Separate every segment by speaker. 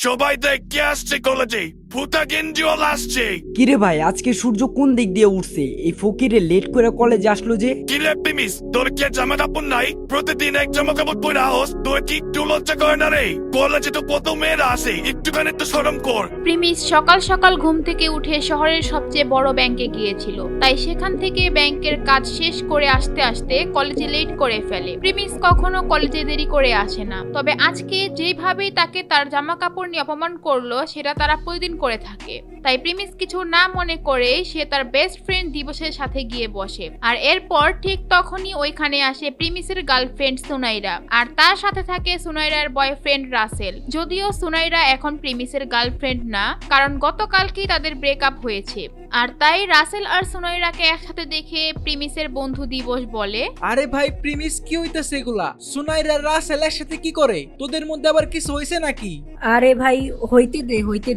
Speaker 1: সবাই দেখে আসছে কলেজে, ভূতা গেঞ্জিওয়াল আসছে।
Speaker 2: কিরে ভাই, আজকে সূর্য কোন দিক দিয়ে উঠছে? এই ফকিরে লেট করে কলেজে আসলো যে।
Speaker 1: কি রে প্রিমিস, তোর কি আর জামা কাপড় নাই? প্রতিদিন এক জামা কাপড় পরে আহস, তোর কি একটু লজ্জা করে না রে? কলেজে তো কত মেয়েরা আসে, একটুখানি তো শরম কর।
Speaker 3: প্রিমিস সকাল সকাল ঘুম থেকে উঠে শহরের সবচেয়ে বড় ব্যাংকে গিয়েছিল, তাই সেখান থেকে ব্যাংকের কাজ শেষ করে আসতে আসতে কলেজে লেট করে ফেলে। প্রিমিস কখনো কলেজে দেরি করে আসে না, তবে আজকে যেভাবেই তাকে তার জামা কাপড় নিয়ে অপমান করলো সেটা তারা প্রতিদিন করে থাকে। তাই প্রিমিস কিছু না মনে করে সে তার বেস্ট ফ্রেন্ড দিবসের সাথে গিয়ে বসে। আর এরপর ঠিক তখনই ওইখানে আসে প্রিমিসের গার্লফ্রেন্ড সুনাইরা, আর তার সাথে থাকে সুনাইরার বয়ফ্রেন্ড রাসেল। যদিও সুনাইরা এখন প্রিমিসের গার্লফ্রেন্ড না, কারণ গতকালকেই তাদের ব্রেকআপ হয়েছে। আর তাই রাসেল আর সুনাইরাকে একসাথে দেখে প্রিমিসের বন্ধু দিবস বলে,
Speaker 4: আরে ভাই প্রিমিস, কি হইতাছে এগুলা? সুনাইরা রাসেল একসাথে কি করে? তোদের মধ্যে আবার কিছু হইছে নাকি?
Speaker 5: আরে ভাই হইতে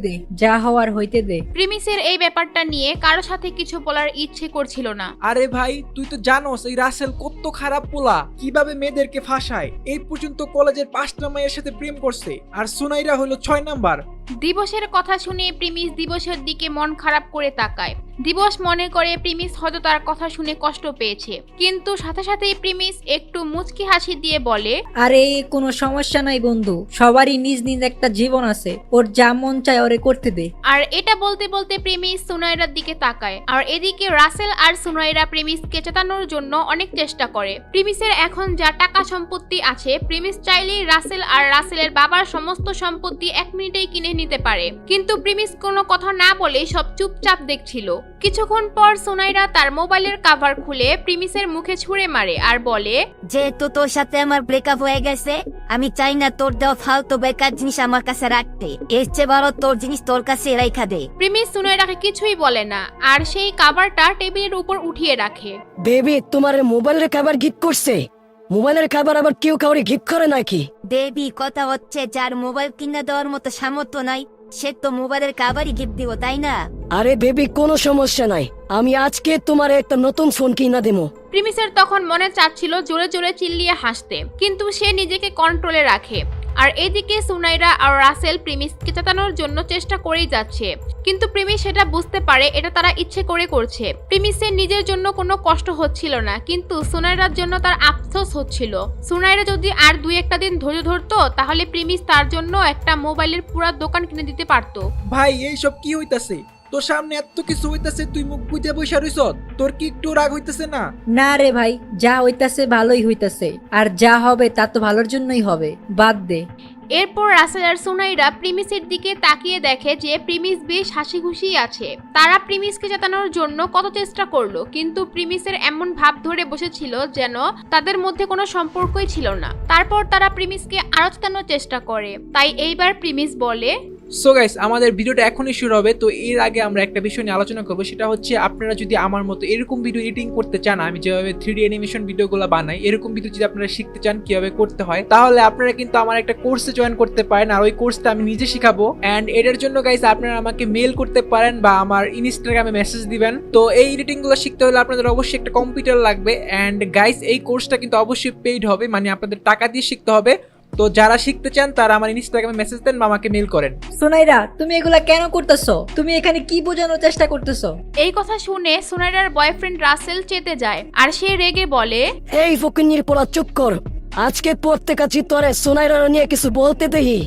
Speaker 5: দে, যা হওয়ার হইতে দে।
Speaker 3: প্রিমিসের এই ব্যাপারটা নিয়ে কারো সাথে কিছু বলার ইচ্ছে করছিল না।
Speaker 4: আরে ভাই, তুই তো জানোস এই রাসেল কত খারাপ পোলা, কিভাবে মেয়েদেরকে ফাঁসায়। এই পর্যন্ত কলেজের 5টা মেয়ের সাথে প্রেম করছে, আর সুনাইরা হলো 6 নাম্বার।
Speaker 3: দিবসের কথা শুনে প্রিমিস দিবসের দিকে মন খারাপ করে তাকায়। দিবস মনে করে প্রিমিস হয়তো তার কথা শুনে কষ্ট পেয়েছে, কিন্তু সাথে সাথেই প্রিমিস একটু মুচকি হাসি দিয়ে বলে,
Speaker 5: আরে কোনো সমস্যা নাই বন্ধু, সবারই নিজ নিজ একটা জীবন আছে, ওর যা মন চায় ওরে করতে দে।
Speaker 3: আর এটা বলতে বলতে প্রিমিস সুনাইরার দিকে তাকায়। আর এদিকে রাসেল আর সুনাইরা প্রিমিসকে চেতানোর জন্য অনেক চেষ্টা করে। প্রিমিসের এখন যা টাকা সম্পত্তি আছে, প্রিমিস চাইলেই রাসেল আর রাসেলের বাবার সমস্ত সম্পত্তি 1 মিনিটেই কিনে নিতে পারে, কিন্তু প্রিমিস কোনো কথা না বলে সব চুপচাপ দেখছিল। কিছুক্ষণ পর সুনাইরা তার মোবাইলের কভার খুলে প্রিমিসের মুখে ছুঁড়ে মারে আর বলে,
Speaker 6: যেহেতু তোর সাথে আমার ব্রেকআপ হয়ে গেছে, আমি চাই না তোর দেওয়া ফালতু বেকার জিনিস আমার কাছে রাখতে। এর চেয়ে ভালো তোর জিনিস তোর কাছে রাইখা দে।
Speaker 3: প্রিমিস সুনাইরাকে কিছুই বলে না, আর সেই কভারটা টেবিলের উপর উঠিয়ে রাখে।
Speaker 7: বেবি, তোমার মোবাইলের কভার গিফট করছে? মোবাইলের কভার আবার কেউ কাউরে গিফট করে নাকি?
Speaker 6: বেবি, কথা হচ্ছে যার মোবাইল কিনে দেওয়ার মতো সামর্থ্য নাই, সে তো মোবাইলের কভারই গিফট দিব, তাই না?
Speaker 7: আরে বেবি, কোনো সমস্যা নাই, আমি আজকে তোমার একটা নতুন ফোন কিনা দেবো।
Speaker 3: প্রিমিসের তখন মনে চাচ্ছিল জোরে জোরে চিল্লিয়ে হাসতে, কিন্তু সে নিজেকে কন্ট্রোলে রাখে। আর এদিকে সুনাইরা আর রাসেল প্রিমিসকে চেতানোর জন্য চেষ্টা করেই যাচ্ছে, কিন্তু প্রিমিস সেটা বুঝতে পারে এটা তারা ইচ্ছে করে করছে। প্রিমিসের নিজের জন্য কোনো কষ্ট হচ্ছিল না, কিন্তু সুনাইরার জন্য তার আফসোস হচ্ছিল। সুনাইরা যদি আর 2-1 দিন ধৈর্য ধরতো, তাহলে প্রিমিস তার জন্য একটা মোবাইলের পুরো দোকান কিনে দিতে পারতো।
Speaker 4: ভাই এইসব কি হইতাছে? তোর সামনে এত কিছু হইতাছে, তুই মুখ বুঝে বসে রইছ। তোর কি একটু রাগ হইতাছে না?
Speaker 5: না রে ভাই, যা হইতাছে ভালোই হইতাছে, আর যা হবে তা তো ভালোর জন্যই হবে, বাদ দে।
Speaker 3: এরপর রাসেল আর সুনাইরা প্রিমিসের দিকে তাকিয়ে দেখে যে প্রিমিস বেশ হাসি খুশি আছে। তারা প্রিমিসকে জেতানোর জন্য কত চেষ্টা করলো, কিন্তু প্রিমিসের এমন ভাব ধরে বসেছিল যেন তাদের মধ্যে কোনো সম্পর্কই ছিল না। তারপর তারা প্রিমিসকে আরো জেতানোর চেষ্টা করে। তাই এইবার প্রিমিস বলে,
Speaker 4: সো গাইস, আমাদের ভিডিওটা এখনই শুরু হবে। তো এর আগে আমরা একটা বিষয় নিয়ে আলোচনা করবো, সেটা হচ্ছে আপনারা যদি আমার মতো এরকম ভিডিও এডিটিং করতে চান, আমি যেভাবে 3D অ্যানিমেশন ভিডিওগুলো বানাই, এরকম ভিডিও যদি আপনারা শিখতে চান কিভাবে করতে হয়, তাহলে আপনারা কিন্তু আমার একটা কোর্সে জয়েন করতে পারেন। আর ওই কোর্সটা আমি নিজে শিখাবো। অ্যান্ড এটার জন্য গাইস আপনারা আমাকে মেল করতে পারেন বা আমার ইনস্টাগ্রামে মেসেজ দিবেন। তো এই এডিটিং গুলো শিখতে হলে আপনাদের অবশ্যই একটা কম্পিউটার লাগবে। অ্যান্ড গাইস, এই কোর্সটা কিন্তু অবশ্যই পেইড হবে, মানে আপনাদের টাকা দিয়ে শিখতে হবে। তো যারা শিখতে চান তারা আমার ইনস্টাগ্রামে মেসেজ দেন বা আমাকে মেল করেন।
Speaker 5: সুনাইরা, তুমি এগুলা কেন করতেছো? তুমি এখানে কি বোঝানোর চেষ্টা করতেছো?
Speaker 3: এই কথা শুনে সুনাইরার বয়ফ্রেন্ড রাসেল চেতে যায়, আর সে রেগে বলে,
Speaker 7: এই ফকিন্নির পোলা, চুপ কর। আজকে পড়তে কাছি তোরে সুনাইরা নিয়ে কিছু বলতে দেহি,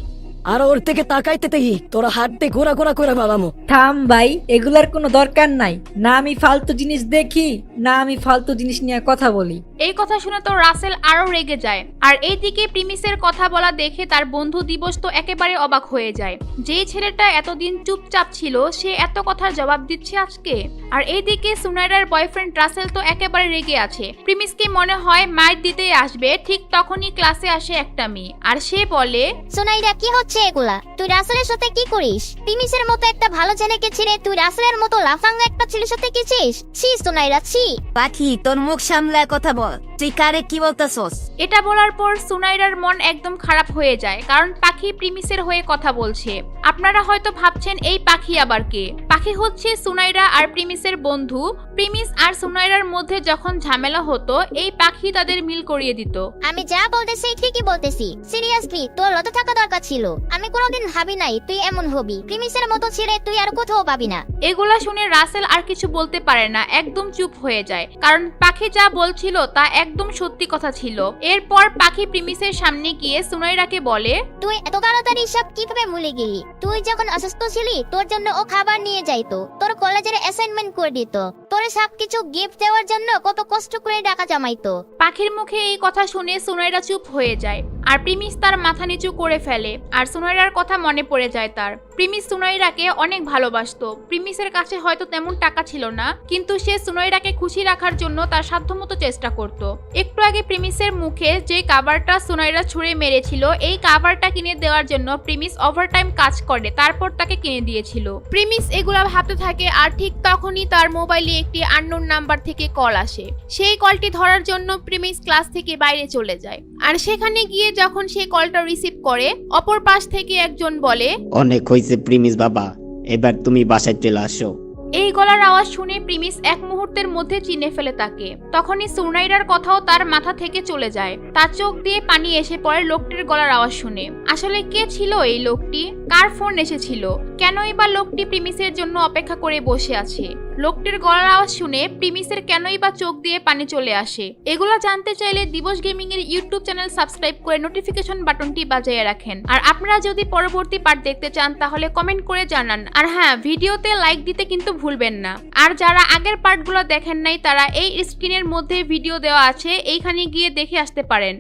Speaker 7: আর ওর থেকে তাকাইতে দেহি, তোরা হাত দিয়ে ঘোরা ঘোরা করে বাবামো।
Speaker 5: থাম ভাই, এগুলার কোনো দরকার নাই। না আমি ফালতু জিনিস দেখি, না আমি ফালতু জিনিস নিয়ে কথা বলি।
Speaker 3: এই কথা শুনে তো রাসেল আরো রেগে যায়। আর এইদিকে প্রিমিসের কথা বলা দেখে তার বন্ধু দিবস তো একেবারে অবাক হয়ে যায়। যেই ছেলেটা এতদিন চুপচাপ ছিল, সে এত কথার জবাব দিচ্ছে আজকে। আর এইদিকে সুনাইরার বয়ফ্রেন্ড রাসেল তো একেবারে রেগে আছে। প্রিমিসকে মনে হয় মার দিতেই আসবে, ঠিক তখনই ক্লাসে আসে একটা মেয়ে, আর সে বলে,
Speaker 6: সুনাইরা, কি হচ্ছে এগুলা? তুই রাসেলের সাথে কি করিস? প্রিমিসের মতো একটা ভালো ছেলেকে ছেড়ে তুই রাসেলের মতো লাফাঙ্গা একটা ছেলের সাথে গেছিস? ছি সুনাইরা, ছি। পাখি, তোর মুখ সামলায় কথা বল। তুই কারে কি বলতেছস?
Speaker 3: এটা বলার পর সুনাইরার মন একদম খারাপ হয়ে যায়, কারণ পাখি প্রিমিসের হয়ে কথা বলছে। আপনারা হয়তো ভাবছেন এই পাখি আবার কে? পাখি হচ্ছে সুনাইরা আর প্রিমিসের বন্ধু। প্রিমিস আর সুনাইরার মধ্যে যখন ঝামেলা হতো, এই পাখি তাদের মিল করিয়ে দিত।
Speaker 8: আমি যা বলতেছি ঠিকই বলতেছি। সিরিয়াসলি তোর লজ্জা থাকা দরকার ছিল। আমি কোনোদিন ভাবি নাই তুই এমন হবি। প্রিমিসের মতো ছেলে তুই আর কোথাও পাবি না।
Speaker 3: এগুলা শুনে রাসেল আর কিছু বলতে পারে না, একদম চুপ হয়ে যায়, কারণ পাখি যা বলছিল তা একদম সত্যি কথা ছিল। এরপর পাখি প্রিমিসের সামনে গিয়ে সুনাইরাকে বলে,
Speaker 8: তুই এত তাড়াতাড়ি সব কিভাবে ভুলে গেলি? তুই যখন অসুস্থ ছিলি তোর জন্য ও খাবার নিয়ে যাইতো, তোর কলেজের অ্যাসাইনমেন্ট করে দিত, তোর সবকিছু গিফট দেওয়ার জন্য কত কষ্ট করে টাকা জমাইতো।
Speaker 3: পাখির মুখে এই কথা শুনে সুনাইরা চুপ হয়ে যায়, আর প্রিমিস তার মাথা নিচু করে ফেলে, আর সুনাইরার কথা মনে পড়ে যায় তার। প্রিমিস সুনাইরাকে অনেক ভালোবাসতো। প্রিমিসের কাছে হয়তো তেমন টাকা ছিল না, কিন্তু সে সুনাইরাকে খুশি রাখার জন্য তার সাধ্যমতো চেষ্টা করত। একটু আগে প্রিমিসের মুখে যে কাভারটা সুনাইরা ছুঁড়ে মেরেছিল, এই কাভারটা কিনে দেওয়ার জন্য প্রিমিস ওভারটাইম কাজ করে, তারপর তাকে কিনে দিয়েছিল। প্রিমিস এগুলা ভাবতে থাকে, আর ঠিক তখনই তার মোবাইলে একটি আননোন নাম্বার থেকে কল আসে। সেই কলটি ধরার জন্য প্রিমিস ক্লাস থেকে বাইরে চলে যায়, আর সেখানে গিয়ে যখন সে কলটা রিসিভ করে, অপর পাশ থেকে একজন বলে,
Speaker 9: অনেক হয়েছে প্রিমিস বাবা, এবার তুমি বাসায় চলে আসো।
Speaker 3: এই গলার আওয়াজ শুনে প্রিমিস এক মুহূর্তের মধ্যে চিনে ফেলে তাকে। তখনই সুনাইরার কথাও তার মাথা থেকে চলে যায়, তার চোখ দিয়ে পানি এসে পড়ে লোকটির গলার আওয়াজ শুনে। আসলে কে ছিল এই লোকটি? কার ফোন এসেছিল? কেনই বা লোকটি প্রিমিসের জন্য অপেক্ষা করে বসে আছে? লোকটির গলার আওয়াজ শুনে প্রিমিসের কেনই বা চোখ দিয়ে পানি চলে আসে? এগুলা জানতে চাইলে দিবস গেমিং এর ইউটিউব চ্যানেল সাবস্ক্রাইব করে নোটিফিকেশন বাটনটি বাজিয়ে রাখেন। আর আপনারা যদি পরবর্তী পার্ট দেখতে চান তাহলে কমেন্ট করে জানান। আর হ্যাঁ, ভিডিওতে লাইক দিতে কিন্তু ভুলবেন না। আর যারা আগের পার্টগুলো দেখেন নাই, তারা এই স্ক্রিনের মধ্যে ভিডিও দেওয়া আছে, এইখানে গিয়ে দেখে আসতে পারেন।